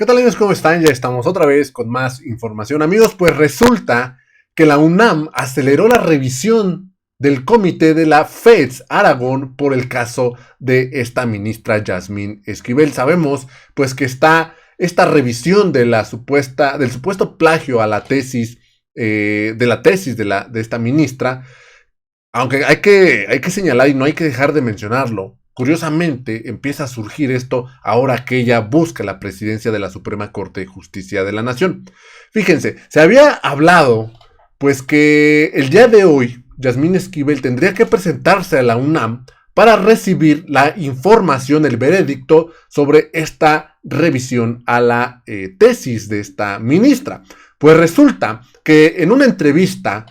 ¿Qué tal, amigos? ¿Cómo están? Ya estamos otra vez con más información. Amigos, pues resulta que la UNAM aceleró la revisión del comité de la FES Aragón por el caso de esta ministra Yasmín Esquivel. Sabemos pues que está esta revisión de del supuesto plagio a la tesis, de esta ministra, aunque hay que señalar y no hay que dejar de mencionarlo. Curiosamente, empieza a surgir esto ahora que ella busca la presidencia de la Suprema Corte de Justicia de la Nación. Fíjense, se había hablado pues que el día de hoy Yasmín Esquivel tendría que presentarse a la UNAM para recibir la información, el veredicto sobre esta revisión a la tesis de esta ministra. Pues resulta que en una entrevista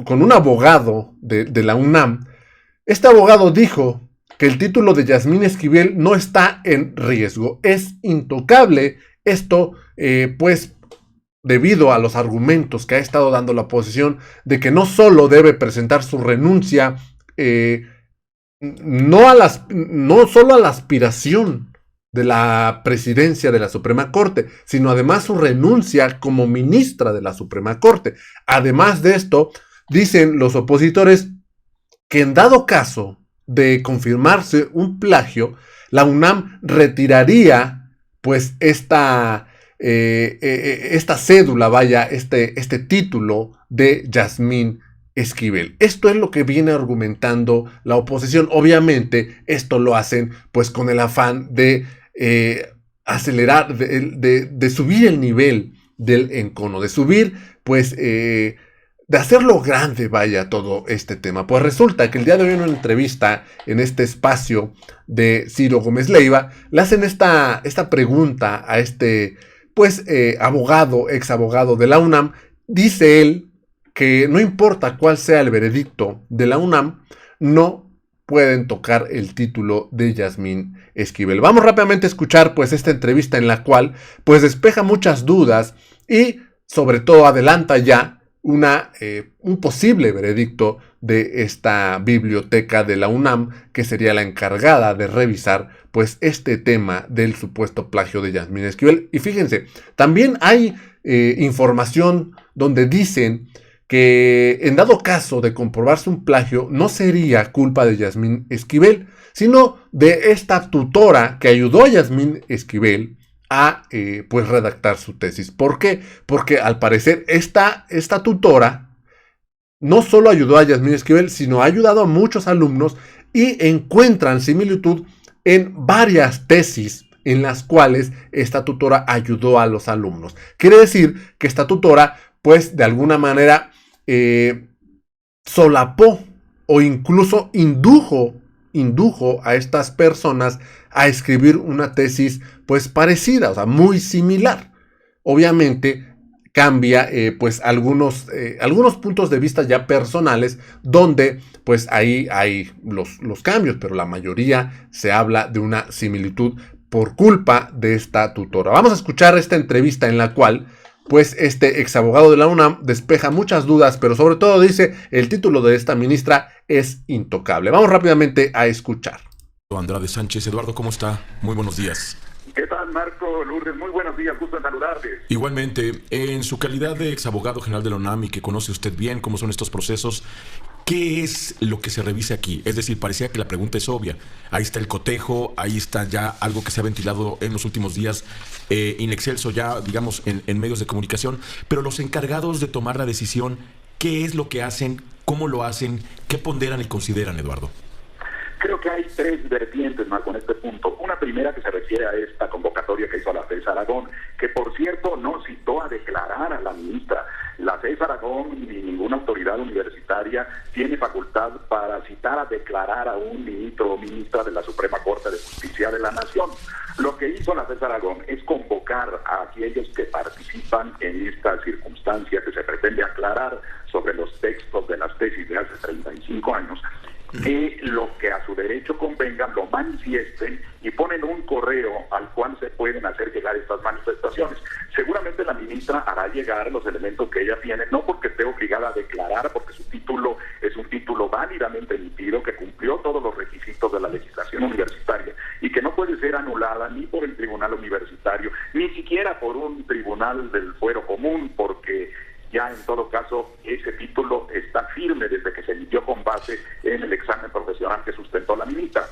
con un abogado de la UNAM, este abogado dijo que el título de Yasmín Esquivel no está en riesgo, es intocable. Esto, pues, debido a los argumentos que ha estado dando la oposición de que no solo debe presentar su renuncia, no solo a la aspiración de la presidencia de la Suprema Corte, sino además su renuncia como ministra de la Suprema Corte. Además de esto, dicen los opositores que en dado caso de confirmarse un plagio, la UNAM retiraría pues esta cédula, este título de Yasmín Esquivel. Esto es lo que viene argumentando la oposición. Obviamente esto lo hacen pues con el afán de acelerar, de subir el nivel del encono, de subir pues de hacerlo grande, todo este tema. Pues resulta que el día de hoy en una entrevista en este espacio de Ciro Gómez Leiva, le hacen esta pregunta a este pues ex abogado de la UNAM. Dice él que no importa cuál sea el veredicto de la UNAM, no pueden tocar el título de Yasmín Esquivel. Vamos rápidamente a escuchar pues esta entrevista en la cual pues despeja muchas dudas y sobre todo adelanta ya un posible veredicto de esta biblioteca de la UNAM, que sería la encargada de revisar pues este tema del supuesto plagio de Yasmín Esquivel. Y fíjense, también hay información donde dicen que en dado caso de comprobarse un plagio, no sería culpa de Yasmín Esquivel, sino de esta tutora que ayudó a Yasmín Esquivel a pues redactar su tesis. ¿Por qué? Porque al parecer esta tutora no solo ayudó a Yasmín Esquivel, sino ha ayudado a muchos alumnos y encuentran similitud en varias tesis en las cuales esta tutora ayudó a los alumnos. Quiere decir que esta tutora pues de alguna manera solapó o incluso indujo a estas personas a escribir una tesis pues parecida, o sea, muy similar. Obviamente cambia pues algunos puntos de vista ya personales, donde pues ahí hay los cambios, pero la mayoría se habla de una similitud por culpa de esta tutora. Vamos a escuchar esta entrevista en la cual pues este ex abogado de la UNAM despeja muchas dudas, pero sobre todo dice el título de esta ministra es intocable. Vamos rápidamente a escuchar. Andrade Sánchez. Eduardo, ¿cómo está? Muy buenos días. ¿Qué tal, Marco? Lourdes, muy buenos días, gusto en saludarte. Igualmente, en su calidad de ex abogado general de la UNAM y que conoce usted bien cómo son estos procesos, ¿qué es lo que se revisa aquí? Es decir, parecía que la pregunta es obvia. Ahí está el cotejo, ahí está ya algo que se ha ventilado en los últimos días, in excelso ya, digamos, en medios de comunicación, pero los encargados de tomar la decisión, ¿qué es lo que hacen? ¿Cómo lo hacen? ¿Qué ponderan y consideran, Eduardo? Creo que hay tres vertientes, Marco, en este punto. Una primera que se refiere a esta convocatoria que hizo la FES Aragón, que por cierto no citó a declarar a la ministra. La FES Aragón ni ninguna autoridad universitaria tiene facultad para citar a declarar a un ministro o ministra de la Suprema Corte de Justicia de la Nación. Lo que hizo la FES Aragón es convocar a aquellos que participan en esta circunstancia que se pretende aclarar sobre los textos de las tesis de hace 35 años, que lo que a su derecho convenga lo manifiesten y ponen un correo al cual se pueden hacer llegar estas manifestaciones. Seguramente la ministra hará llegar los elementos que ella tiene, no porque esté obligada a declarar, porque su título es un título válidamente emitido, que cumplió todos los requisitos de la legislación universitaria y que no puede ser anulada ni por el tribunal universitario, ni siquiera por un tribunal del fuero común, porque ya en todo caso ese título está firme desde que se emitió con base en el examen profesional que sustentó la ministra.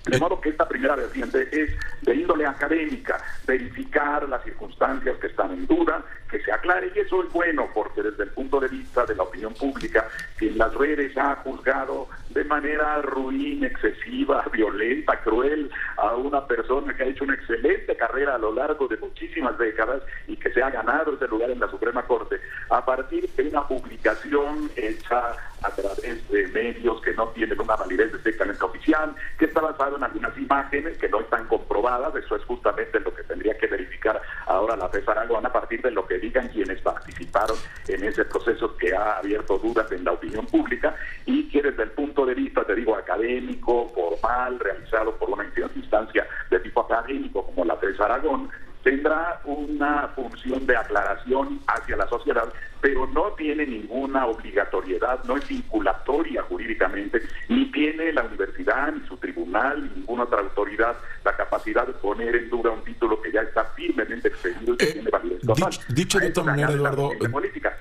De modo que esta primera vertiente es de índole académica, verificar las circunstancias que están en duda, que se aclare, y eso es bueno porque desde el punto de vista de la opinión pública, que en las redes ha juzgado de manera ruin, excesiva, violenta, cruel a una persona que ha hecho una excelente carrera a lo largo de muchísimas décadas y que se ha ganado ese lugar en la Suprema Corte, a partir de una publicación hecha a través de medios que no tienen una validez estrictamente oficial, que está basado en algunas imágenes que no están comprobadas. Eso es justamente lo que tendría que verificar ahora la FES Aragón a partir de lo que digan quienes participaron en ese proceso que ha abierto dudas en la opinión pública y que desde el punto de vista, te digo, académico, formal, realizado por una instancia de tipo académico como la FES Aragón, tendrá una función de aclaración hacia la sociedad, pero no tiene ninguna obligatoriedad, no es vinculatoria jurídicamente, ni tiene la universidad, ni su tribunal, ni ninguna otra autoridad la capacidad de poner en duda un título que ya está firmemente expedido y que tiene validez total. Dicho de otra manera, Eduardo,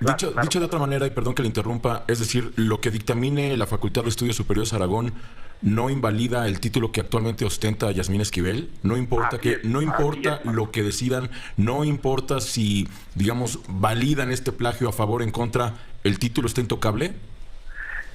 dicho de otra manera, y perdón que le interrumpa, es decir, lo que dictamine la Facultad de Estudios Superiores Aragón no invalida el título que actualmente ostenta Yasmín Esquivel, no importa lo que decidan, no importa si, digamos, validan este plagio a favor o en contra, ¿el título está intocable?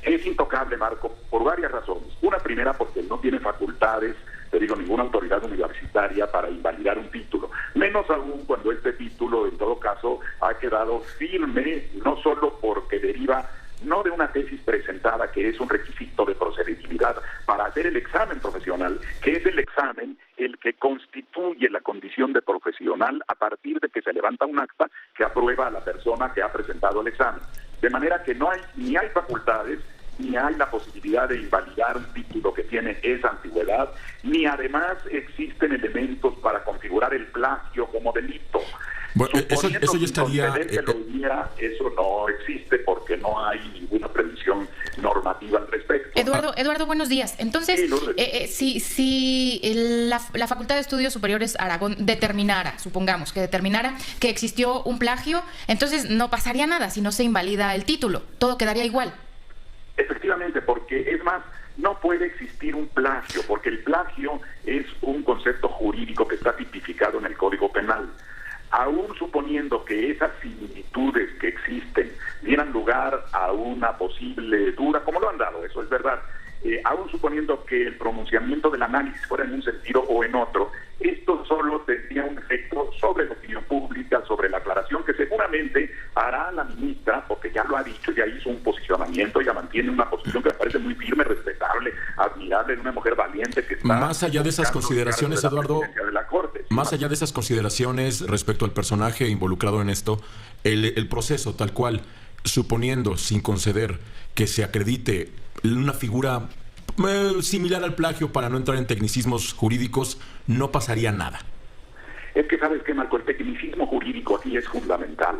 Es intocable, Marco, por varias razones. Una primera, porque no tiene facultades, te digo, ninguna autoridad universitaria para invalidar un título, menos aún cuando este título, en todo caso, ha quedado firme, no solo porque deriva no de una tesis presentada, que es un requisito de procedibilidad para hacer el examen profesional, que es el examen el que constituye la condición de profesional a partir de que se levanta un acta que aprueba a la persona que ha presentado el examen. De manera que ni hay facultades, ni hay la posibilidad de invalidar un título que tiene esa antigüedad, ni además existen elementos para configurar el plagio como delito. Bueno, eso ya estaría... eso no existe porque no hay ninguna previsión normativa al respecto. Eduardo, buenos días. Entonces, si la Facultad de Estudios Superiores Aragón supongamos que determinara que existió un plagio, entonces no pasaría nada si no se invalida el título, todo quedaría igual. Efectivamente, porque es más, no puede existir un plagio, porque el plagio es un concepto jurídico que está tipificado en el Código Penal. Aún suponiendo que esas similitudes que existen dieran lugar a una posible duda, como lo han dado, eso es verdad, aún suponiendo que el pronunciamiento del análisis fuera en un sentido o en otro, esto solo tendría un efecto sobre la opinión pública, sobre la aclaración que seguramente hará la ministra, porque ya lo ha dicho, ya hizo un posicionamiento, ya mantiene una posición que me parece muy firme, respetable, admirable, de una mujer valiente que está... Más allá de esas consideraciones, Eduardo, más allá de esas consideraciones respecto al personaje involucrado en esto, el proceso tal cual, suponiendo, sin conceder, que se acredite una figura similar al plagio, para no entrar en tecnicismos jurídicos, no pasaría nada. Es que, ¿sabes qué, Marco? El tecnicismo jurídico aquí es fundamental.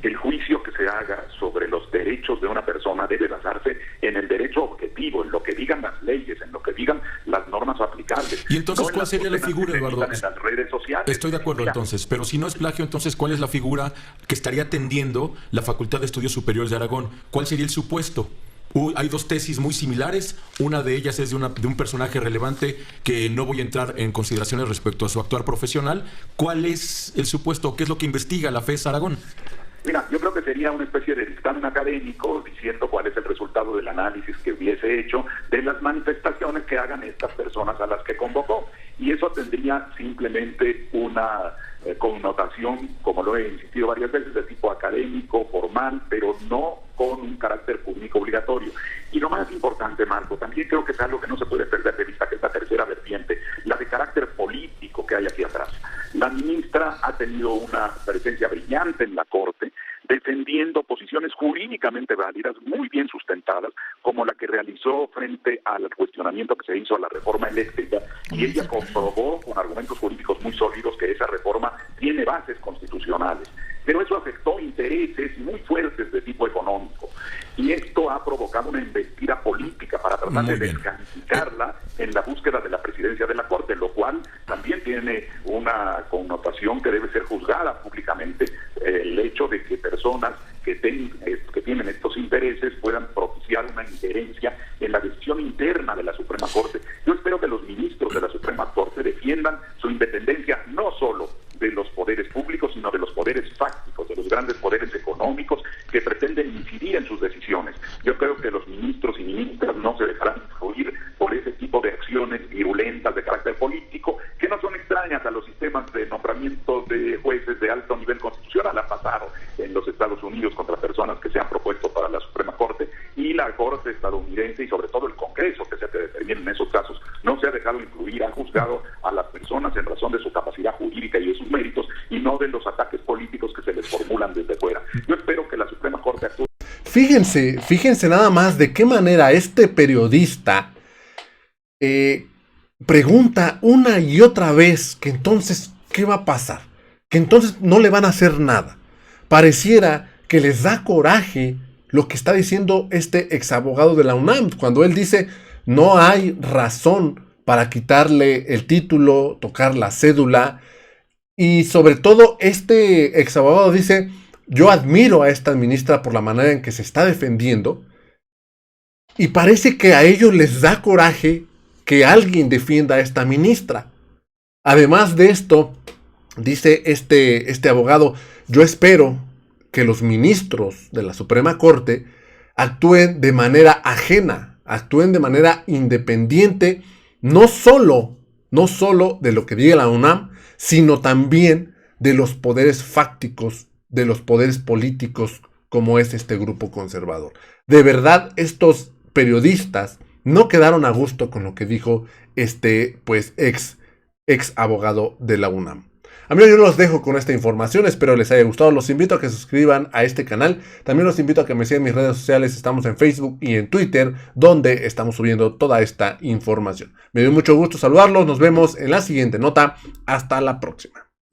El juicio que se haga sobre los derechos de una persona debe basarse en el derecho objetivo, en lo que digan las leyes, en lo que digan las normas aplicables. ¿Y entonces cuál sería la figura, Eduardo? En las redes sociales. Estoy de acuerdo. Mira, entonces, pero si no es plagio, entonces, ¿cuál es la figura que estaría atendiendo la Facultad de Estudios Superiores de Aragón? ¿Cuál sería el supuesto? Hay dos tesis muy similares, una de ellas es de un personaje relevante que no voy a entrar en consideraciones respecto a su actuar profesional. ¿Cuál es el supuesto? ¿Qué es lo que investiga la FES Aragón? Mira, yo creo que sería una especie de dictamen académico diciendo cuál es el resultado del análisis que hubiese hecho de las manifestaciones que hagan estas personas a las que convocó. Y eso tendría simplemente una connotación, como lo he insistido varias veces, de tipo académico, formal, pero no con un carácter público obligatorio. Y lo más importante, Marco, también creo que es algo que no se puede perder de vista, que es la tercera vertiente, la de carácter político que hay aquí atrás. La ministra ha tenido una presencia brillante en la Corte, defendiendo posiciones jurídicamente válidas, muy bien sustentadas, como la que realizó frente al cuestionamiento que se hizo a la reforma eléctrica, y ella comprobó con argumentos jurídicos muy sólidos que esa reforma tiene bases constitucionales. intereses muy fuertes de tipo económico. Y esto ha provocado una embestida política para tratar de descalificarla en la búsqueda de la presidencia de la Corte, lo cual también tiene una connotación que debe ser juzgada públicamente. El hecho de que personas que tienen estos intereses puedan propiciar una injerencia en la decisión interna de la Suprema Corte. Yo espero que los ministros de la Suprema Corte defiendan su independencia no solo de los poderes públicos, sino de los poderes fácticos, de los grandes poderes económicos que pretenden incidir en sus decisiones. Yo creo que los ministros y ministras no se dejarán influir por ese tipo de acciones virulentas de carácter político, que no son extrañas a los sistemas de nombramiento de jueces de alto nivel constitucional. Ha pasado en los Estados Unidos contra personas que se han propuesto para la Suprema Corte, y la Corte estadounidense y sobre todo el Congreso, que se determina en esos casos, no se ha dejado influir, ha juzgado a las personas en razón de su capacidad jurídica y de sus méritos, y no de los ataques políticos que se les formulan desde fuera. Yo espero que la Suprema Corte actúe. Fíjense nada más de qué manera este periodista pregunta una y otra vez que entonces, ¿qué va a pasar? Que entonces no le van a hacer nada. Pareciera que les da coraje lo que está diciendo este exabogado de la UNAM, cuando él dice, no hay razón para quitarle el título, tocar la cédula, y sobre todo este exabogado dice, yo admiro a esta ministra por la manera en que se está defendiendo, y parece que a ellos les da coraje que alguien defienda a esta ministra. Además de esto, dice este abogado, yo espero que los ministros de la Suprema Corte actúen de manera ajena, actúen de manera independiente, no solo de lo que diga la UNAM, sino también de los poderes fácticos, de los poderes políticos, como es este grupo conservador. De verdad, estos periodistas no quedaron a gusto con lo que dijo este ex abogado de la UNAM. Amigos, yo los dejo con esta información, espero les haya gustado, los invito a que se suscriban a este canal, también los invito a que me sigan en mis redes sociales, estamos en Facebook y en Twitter, donde estamos subiendo toda esta información. Me dio mucho gusto saludarlos, nos vemos en la siguiente nota, hasta la próxima.